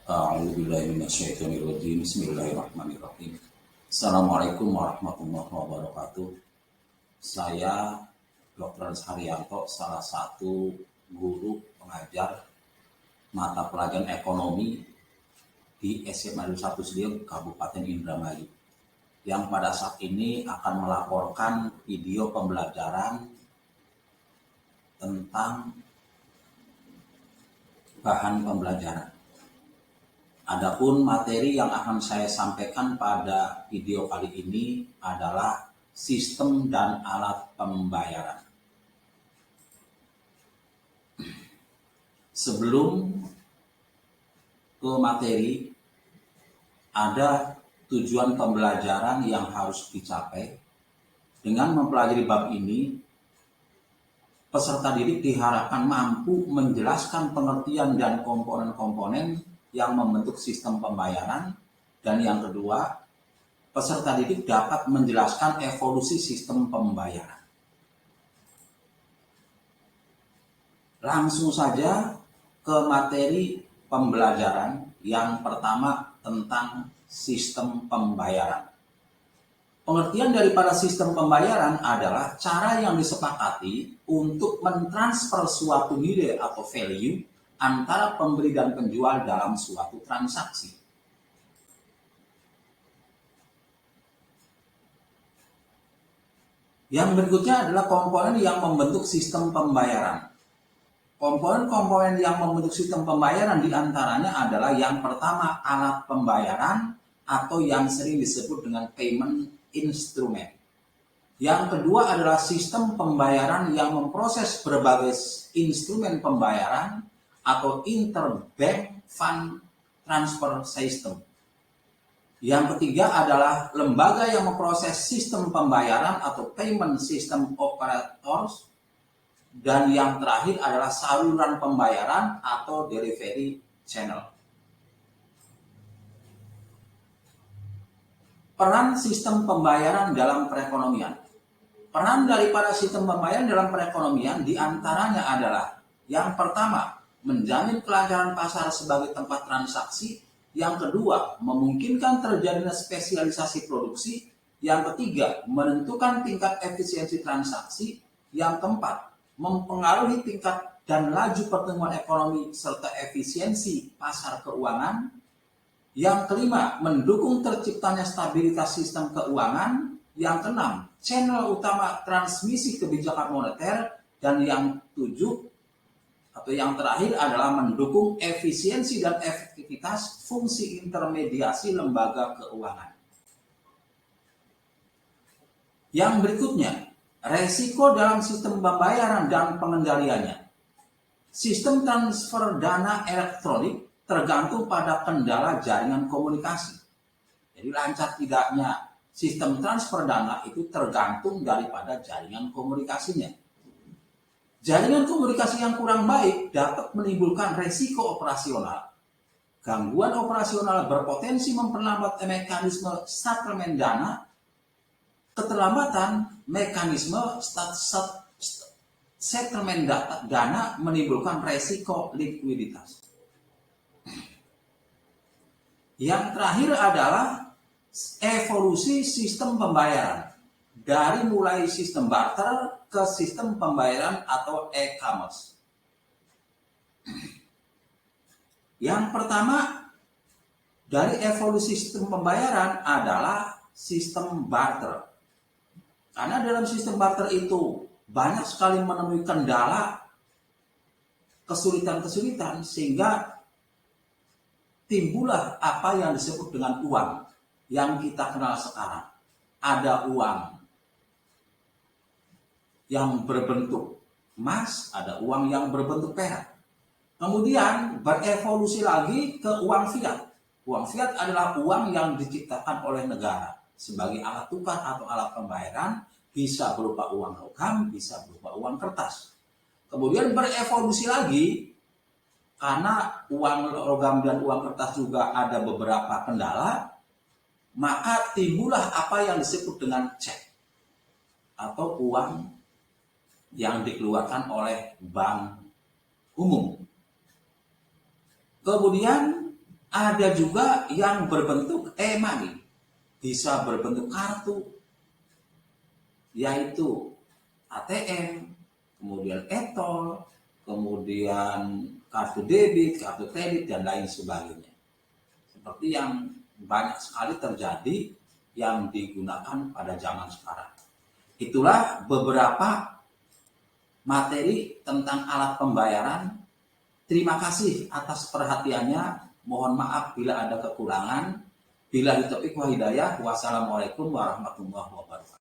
A'udzubillahiminasyaitonirrajim. Bismillahirrahmanirrahim. Assalamualaikum warahmatullahi wabarakatuh. Saya Dr. Haryanto, salah satu guru pengajar mata pelajaran ekonomi di SMA 1 Sediang, Kabupaten Indramayu, yang pada saat ini akan melaporkan video pembelajaran tentang bahan pembelajaran. Adapun materi yang akan saya sampaikan pada video kali ini adalah sistem dan alat pembayaran. Sebelum ke materi, ada tujuan pembelajaran yang harus dicapai. Dengan mempelajari bab ini, peserta didik diharapkan mampu menjelaskan pengertian dan komponen-komponen yang membentuk sistem pembayaran, dan yang kedua, peserta didik dapat menjelaskan evolusi sistem pembayaran. Langsung saja ke materi pembelajaran. Yang pertama tentang sistem pembayaran. Pengertian daripada sistem pembayaran adalah cara yang disepakati untuk mentransfer suatu nilai atau value antara pembeli dan penjual dalam suatu transaksi. Yang berikutnya adalah komponen yang membentuk sistem pembayaran. Komponen-komponen yang membentuk sistem pembayaran diantaranya adalah yang pertama alat pembayaran atau yang sering disebut dengan payment instrument. Yang kedua adalah sistem pembayaran yang memproses berbagai instrumen pembayaran atau interbank fund transfer system. Yang ketiga adalah lembaga yang memproses sistem pembayaran atau payment system operators. Dan yang terakhir adalah saluran pembayaran atau delivery channel. Peran sistem pembayaran dalam perekonomian. Peran daripada sistem pembayaran dalam perekonomian diantaranya adalah yang pertama, menjamin kelancaran pasar sebagai tempat transaksi. Yang kedua, memungkinkan terjadinya spesialisasi produksi. Yang ketiga, menentukan tingkat efisiensi transaksi. Yang keempat, mempengaruhi tingkat dan laju pertumbuhan ekonomi serta efisiensi pasar keuangan. Yang kelima, mendukung terciptanya stabilitas sistem keuangan. Yang keenam, channel utama transmisi kebijakan moneter. Dan yang tujuh, atau yang terakhir adalah mendukung efisiensi dan efektivitas fungsi intermediasi lembaga keuangan. Yang berikutnya, resiko dalam sistem pembayaran dan pengendaliannya. Sistem transfer dana elektronik tergantung pada kendala jaringan komunikasi. Jadi lancar tidaknya sistem transfer dana itu tergantung daripada jaringan komunikasinya. Jaringan komunikasi yang kurang baik dapat menimbulkan resiko operasional. Gangguan operasional berpotensi memperlambat mekanisme settlement dana. Keterlambatan mekanisme settlement dana menimbulkan resiko likuiditas. Yang terakhir adalah evolusi sistem pembayaran. Dari mulai sistem barter ke sistem pembayaran atau e-commerce. Yang pertama dari evolusi sistem pembayaran adalah sistem barter. Karena dalam sistem barter itu banyak sekali menemui kendala, kesulitan-kesulitan, sehingga timbullah apa yang disebut dengan uang yang kita kenal sekarang. Ada uang yang berbentuk emas, ada uang yang berbentuk perak. Kemudian berevolusi lagi ke uang fiat. Uang fiat adalah uang yang diciptakan oleh negara sebagai alat tukar atau alat pembayaran, bisa berupa uang logam, bisa berupa uang kertas. Kemudian berevolusi lagi, karena uang logam dan uang kertas juga ada beberapa kendala, maka timbullah apa yang disebut dengan cek atau uang yang dikeluarkan oleh bank umum. Kemudian Ada juga yang berbentuk e-money, bisa berbentuk kartu, yaitu ATM, kemudian e-tol, kemudian kartu debit, kartu kredit, dan lain sebagainya. Seperti yang banyak sekali terjadi yang digunakan pada zaman sekarang. Itulah beberapa materi tentang alat pembayaran. Terima kasih atas perhatiannya. Mohon maaf bila ada kekurangan. Bila ditaufiq wa hidayah. Wassalamualaikum warahmatullahi wabarakatuh.